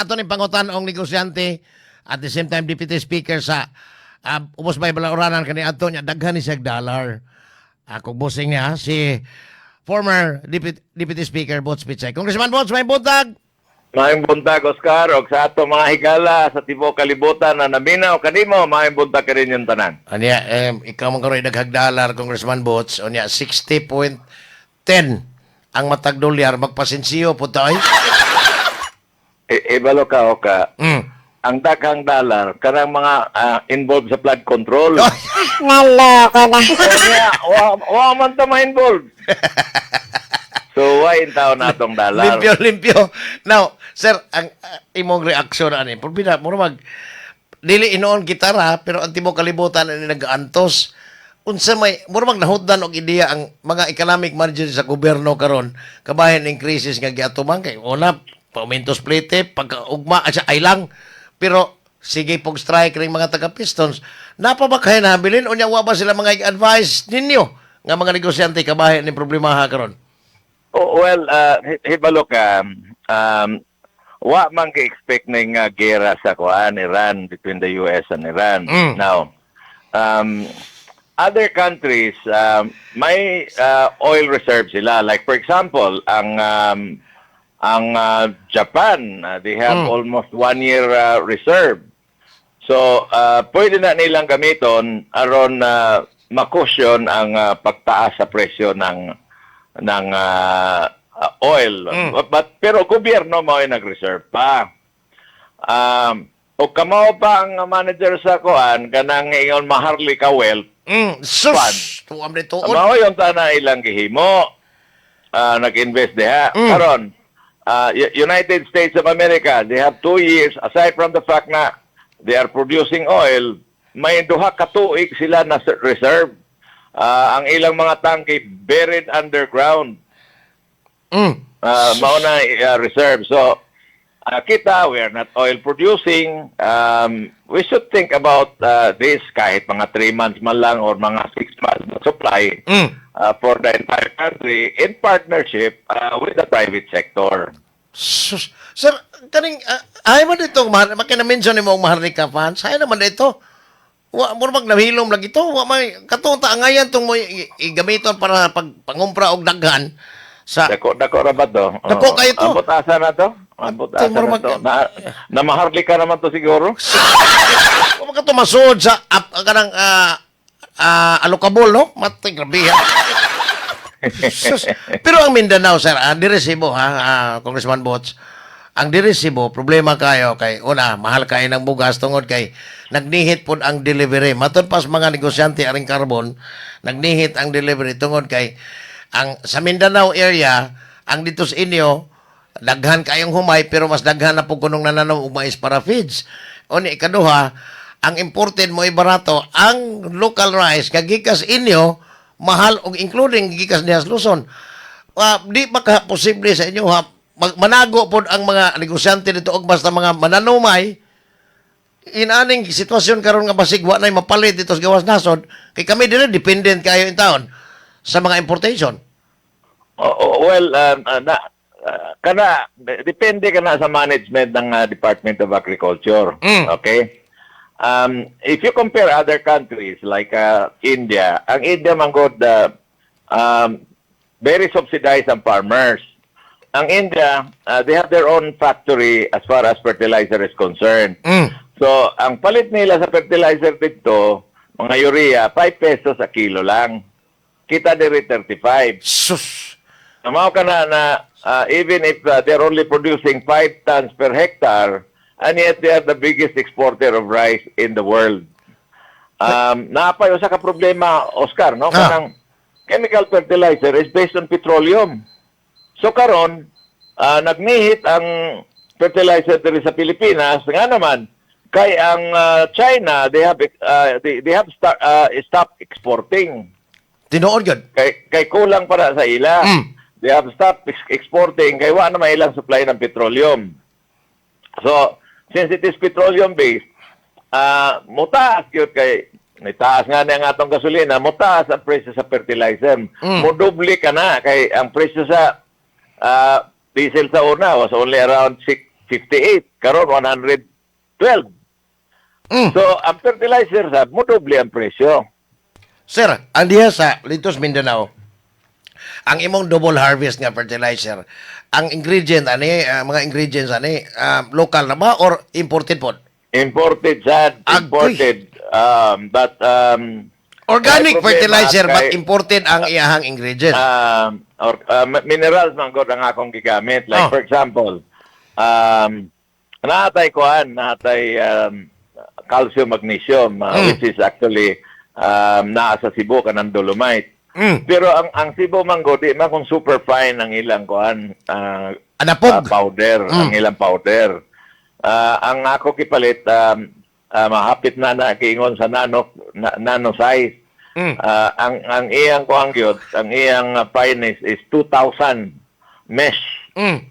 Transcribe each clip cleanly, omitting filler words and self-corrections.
Ato ni pangutan ang negosyante at the same time deputy speaker sa ubos may balauranan kani ato nya daghan ni siya dollar. Ako bossing niya si former deputy speaker Bots Pichay. Congressman Bots, may buntag. Maayong buntag, Oscar, o sa ato mga higala sa tibok kalibutan na naminaw kanimo, maayong buntag ka rin yung tanan. Anya, ikaw man karoy daghag dollar, Congressman Bots. Anya, 60.10 ang matag dolyar. Magpasensiyo po tayo. Ibalo ka, Oka. Ang daghang dollar, kanang mga involved sa flood control. Naloko na. Wa man ta ma-involved. So, why in tao na itong dollar? Limpyo. Now, sir, ang imong reaksyon ani, purbida mo mag dili inoon gitara pero ang tibok kalibutan ani nagaantos. Unsa may mura mag nahutdan og ideya ang mga economic margin sa gobyerno karon kabahin ning krisis nga giatuman kay una paumentos plete pagkaugma sa ay lang pero sige pog strike ring mga taga Pistons napa ba kay nabilin unya wa ba sila mga advice ninyo nga mga negosyante kabahin ning problema karon? Oh, well, hibalo ka, wa man ka-expect na yung gera sa Iran, between the US and Iran. Now, other countries, may oil reserves sila. Like, for example, ang Japan, they have almost 1 year reserve. So, pwede na nilang gamiton aron makusyon ang pagtaas sa presyo ng oil. Pero gobyerno mo ay nag-reserve pa. O kamao pa ang manager sa kuan kanang ingon maharli ka wealth. Sus! Tuwam ni tuon. Kamao yung tana ilang gihimo. Nag-invest diha. Karon, United States of America, they have 2 years, aside from the fact na they are producing oil, may duha ka tuig sila na reserve. Ang ilang mga tangke buried underground. Mauna reserve. So, kita, we are not oil producing. We should think about this kahit mga 3 months man lang or mga 6 months of supply for the entire country in partnership with the private sector. Sus. Sir, kaning ay man dito makina-mention nimo ang Maharlika fans. Ay naman dito. Wa mo mag nahilom lagi to. Wa may katong taangayan tong mo igamiton para pangumpra og daghan sa Dako ra ba to? Dako kayo to. Ang butasan na to? Ang butasan na to? Na maharlika naman to siguro? Wa man ka to masud sa kanang alokabol no? Matay grabe ha. Sus. Pero ang Mindanao sir, dire Cebu ha, Congressman Bots. Ang diri Cebu, problema kayo kay una, mahal kayo ng bugas tungod kay nagnihit po ang delivery. Matod pas mga negosyante aring carbon, nagnihit ang delivery tungod kay ang sa Mindanao area, ang dito sa inyo, daghan kayong humay pero mas daghan na po kunong nananaw og mais para feeds. Oni ikaduha, ang imported mo ay barato, ang local rice kagikas inyo mahal og including gikas diha sa Luzon. Di maka posible sa inyo ha manago po ang mga negosyante dito og basta mga mananumay inaning sitwasyon karon nga basig wa nay mapalit dito sa gawas nasod kay kami dire dependent kayo in town sa mga importation. Well, depende kana sa management ng Department of Agriculture. Okay? If you compare other countries like India, ang India man god very subsidized ang farmers. Ang India, they have their own factory as far as fertilizer is concerned. So, ang palit nila sa fertilizer dito, mga urea, 5 pesos a kilo lang. Kita diri 35. Sus. Namaw ka na even if they're only producing 5 tons per hectare, and yet they are the biggest exporter of rice in the world. Naapay usa ka problema, Oscar, no? Kanang chemical fertilizer is based on petroleum. So karon, nagnihit ang fertilizer diri sa Pilipinas nga naman kay ang China they have stopped exporting. Tinuod gyud. Kay kulang para sa ila. They have stopped exporting kay wa na may ilang supply ng petroleum. So, since it is petroleum based, mutaas gyud kay nitaas nga na ang atong gasolina, mutaas ang presyo sa fertilizer. Modoble ka na kay ang presyo sa diesel sa una was only around 58, karon 112. Mm. So, ang fertilizer, sab, mo doble ang presyo. Sir, ang diha sa Litos Mindanao, ang imong double harvest nga fertilizer, ang ingredient ani, mga ingredients ani, local na ba or imported po? Imported, sad, Agoy. imported. But, Organic may problema fertilizer but kay- imported ang iyahang ingredient. minerals man god ang akong gigamit. Like, Oh. for example, naatay calcium, magnesium, which is actually naa sa Cebu kanang dolomite. Mm. Pero ang Cebu mango, di man kung super fine ang ilang kuan, Anapog. powder, ang ilang powder. Ang ako kipalit, mahapit na kiingon sa nano size. Mm. Ang iyang kuang gyud, ang iyang fineness is 2,000 mesh. Mm.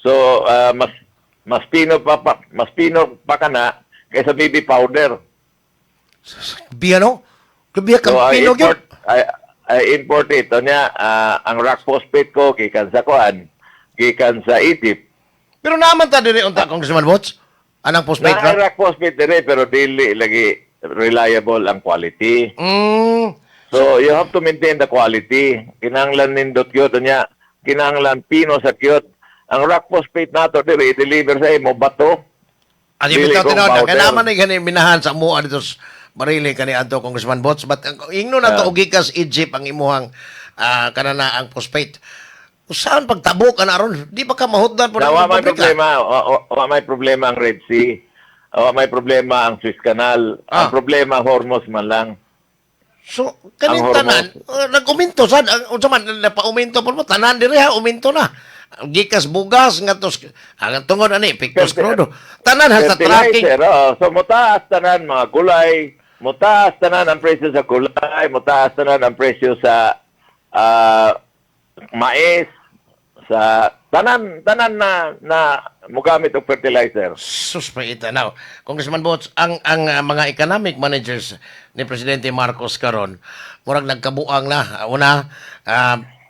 So mas pino pa kana kaysa baby powder. Biyano? Kabiya So kang pinog yun. I import it niya, ang rock phosphate ko gikan sa kuan, gikan sa Egypt. Pero naman ta diri unta Congressman Bots. Anang postpaid Na ka? rock phosphate dire pero dili lagi reliable ang quality. Mm. So you have to maintain the quality. Kinahanglan nindot gyud niya, kinahanglan pino sa gyud. Ang rock phosphate nato dire i-deliver sa imo bato. Ani Dili bitaw kong tinaw powder. kay naman ni gani minahan sa mua dito sa Marili kani adto Congressman Bots but ingno na to og gikas Egypt ang imuhang kanana ang phosphate. Usahan pagtabo ka na ron? Di ba ka mahutdan po Wa may pabrika? problema, wa may problema ang Red Sea. Wa may problema ang Suez Canal. Ang problema Hormuz man lang. So, kaning Ang tanan, nag-uminto sad, unsa man napauminto po mo tanan diri ha, uminto na. Gikas bugas nga tos ang tungod ani pictus crudo. Tanan ha sa tracking. Fertilizer, so mutaas tanan mga gulay, mutaas tanan ang presyo sa gulay, mutaas tanan ang presyo sa mais, sa tanan na mugamit og fertilizer. Sus pa itanaw. Congressman Bots, ang mga economic managers ni Presidente Marcos karon murag nagkabuang na. Una,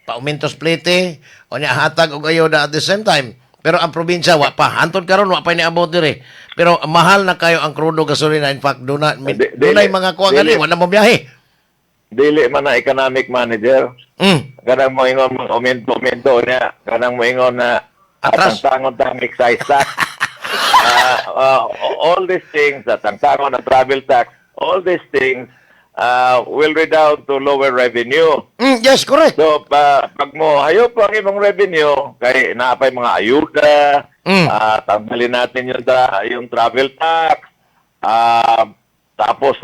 paumintos plete, o niya hatag og ayoda at the same time. Pero ang probinsya, wa pa. Antod karon wa pa niabot dire. Pero mahal na kayo ang crudo gasolina. In fact, dunay mga kuha gani, wala mo biyahe. Dili man na economic manager. Mm. Kanang mo ingon mga umento niya, kanang mo ingon na Atras. tangon tang excise tax. All these things, tangon ng travel tax, all these things will redound to lower revenue. Mm, yes, correct. So, pag mo hayop ang imong revenue, kay naapay mga ayuda, tanggalin natin yung travel tax, tapos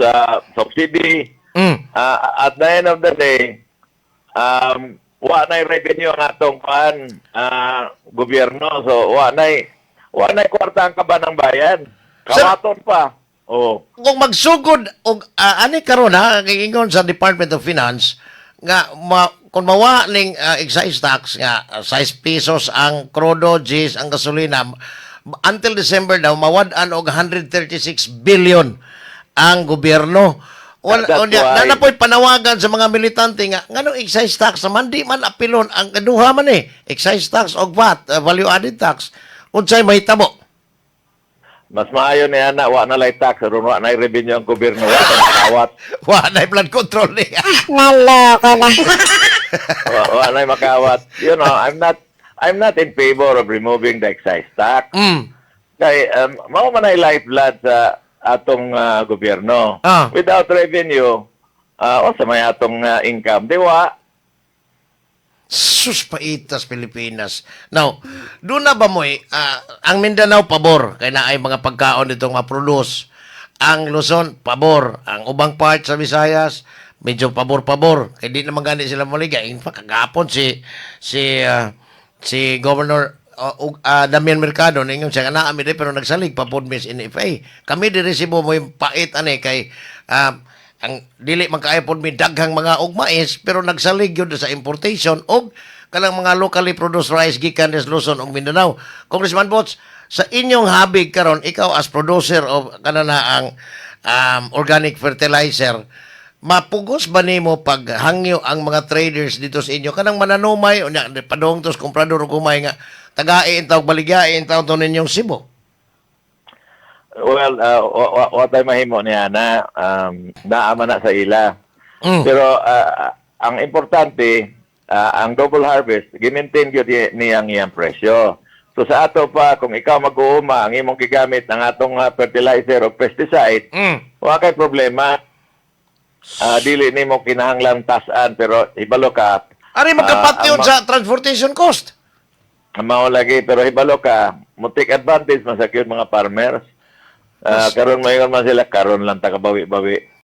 subsidy. Mm. At the end of the day, wa na revenue ang atong gobyerno. So, wa na kwarta ang kaban ng bayan. Kamaton pa. Oh. Kung magsugod og ani karon ha ingon sa Department of Finance nga kung mawa ning excise tax nga 6 pesos ang crudo, G's ang gasolina until December daw mawad-an og 136 billion ang gobyerno. That's Na why- po'y panawagan sa mga militante nga ngano excise tax naman di man apilon ang kaduha man excise tax og VAT, value added tax. Unsay mahitabo? Mas maayo niya na wa na lay tax, aron wa na revenue ang gobyerno. Wa na makawat. Wa na flood control niya. Naloko na. Wa na makawat. You know, I'm not in favor of removing the excise tax. Mm. Kay mao man ay lifeblood sa atong gobyerno. Without revenue, sa may atong income, di wa. Sus paitas Pilipinas. Now, doon na ba mo ang Mindanao pabor kay na ay mga pagkaon ditong ma-produce. Ang Luzon pabor, ang ubang part sa Visayas medyo pabor-pabor kay di naman gani sila maligay. In fact, kagapon si Governor Damian Mercado ningon siya na ami pero nagsalig pa pod Miss NFA. Kami di resibo mo yung pait ani kay ang dili man kaayo pod mi daghang mga og mais pero nagsalig gyud sa importation og kanang mga locally produced rice gikan des Luzon ug Mindanao. Congressman Bots, sa inyong habig karon ikaw as producer of kanana ang organic fertilizer, mapugos ba nimo paghangyo ang mga traders dito sa inyo kanang mananumay o padong tos komprador og kumay nga tagain tawag baligyain tawag to ninyong Cebu. Well, what ay mahimo niya na naama na sa ila. Mm. Pero ang importante, ang double harvest, gimaintain yun niyang iyang presyo. So sa ato pa, kung ikaw mag-uuma, ang imong gigamit ng atong fertilizer o pesticide, wala kay problema. Dili nimo kinahanglan tasan, pero ibalo ka. Ari magkapat yun sa transportation cost. Mao lagi, pero ibalo ka, mo take advantage man sa kyun mga farmers. Karon mayon man sila, karon lang tagabawi-bawi.